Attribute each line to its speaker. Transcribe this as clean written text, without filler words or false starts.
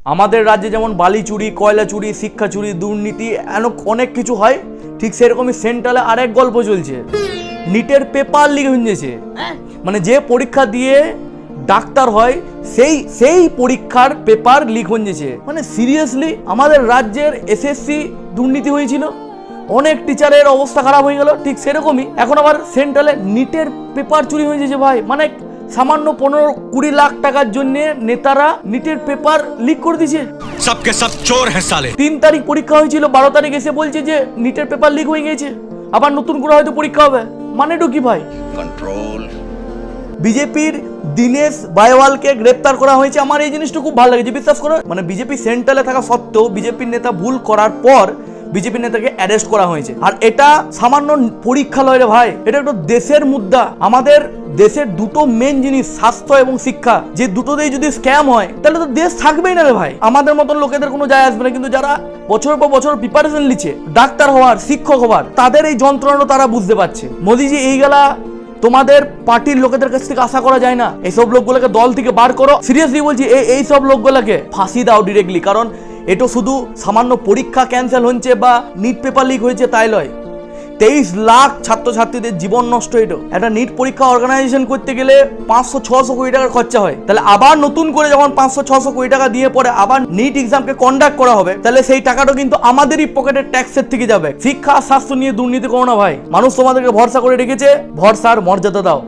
Speaker 1: আমাদের রাজ্যে যেমন বালি চুরি, কয়লা চুরি, শিক্ষা চুরি, দুর্নীতি অনেক কিছু হয়, ঠিক সেরকমই সেন্ট্রালে আরেক গল্প চলছে। নিটের পেপার লিক হয়েছে, মানে যে পরীক্ষা দিয়ে ডাক্তার হয় সেই পরীক্ষার পেপার লিক হয়েছে। মানে সিরিয়াসলি আমাদের রাজ্যের এসএসসি দুর্নীতি হয়েছিল, অনেক টিচারের অবস্থা খারাপ হয়ে গেল, ঠিক সেরকমই এখন আবার সেন্ট্রালে নিটের পেপার চুরি হয়েছে ভাই। মানে সামান্য 15-20 লাখ টাকার জন্য নেতারা নিটের পেপার লিক করে দিয়েছে।
Speaker 2: सबके सब चोर हैं साले।
Speaker 1: 3 তারিখ পরীক্ষা হয়েছিল, 12 তারিখ এসে বলছে যে নিটের পেপার লিক হয়ে গেছে, আবার নতুন করে হয়তো পরীক্ষা হবে। মানেটা কি ভাই?
Speaker 2: कंट्रोल।
Speaker 1: বিজেপির দীনেশ বায়ওয়ালকে গ্রেপ্তার করা হয়েছে। আমার এই জিনিসটা খুব ভালো লেগেছে, বিশ্বাস করো। মানে বিজেপি সেন্ট্রালে থাকা সত্ত্বেও বিজেপির নেতা ভুল করার পর বিজেপির নেতাকে অ্যারেস্ট করা হয়েছে। আর এটা সামান্য পরীক্ষা লয় রে ভাই, এটা একটা দেশের মুদ্রা। আমাদের দেশের দুটো মেন জিনিস, স্বাস্থ্য এবং শিক্ষা, যে দুটোতেই যদি স্ক্যাম হয় তাহলে তো দেশ থাকবেই না রে ভাই। আমাদের মতন লোকেদের কোনো যায় আসবে না, কিন্তু যারা বছর পর বছর প্রিপারেশন নিচ্ছে ডাক্তার হওয়ার, শিক্ষক হওয়ার, তাদের এই যন্ত্রণাটা তারা বুঝতে পারছে। মোদিজি এই গেলা তোমাদের পার্টির লোকেদের কাছ থেকে আশা করা যায় না। এইসব লোকগুলোকে দল থেকে বার করো। সিরিয়াসলি বলছি, এই সব লোকগুলোকে ফাঁসি দাও ডিরেক্টলি। কারণ এটা শুধু সামান্য পরীক্ষা ক্যান্সেল হচ্ছে বা নিট পেপার লিক হয়েছে তাই নয়, 23 লাখ ছাত্রছাত্রীদের জীবন নষ্ট। এটা একটা নিট পরীক্ষা অর্গানাইজেশন করতে গেলে 500-600 কোটি টাকার খরচা হয়। তাহলে আবার নতুন করে যখন 500-600 কোটি টাকা দিয়ে পরে আবার নিট এক্সামকে কন্ডাক্ট করা হবে, তাহলে সেই টাকাটা কিন্তু আমাদেরই পকেটের ট্যাক্সের থেকে যাবে। শিক্ষা আর স্বাস্থ্য নিয়ে দুর্নীতি করো না ভাই। মানুষ তোমাদেরকে ভরসা করে রেখেছে, ভরসার মর্যাদা দাও।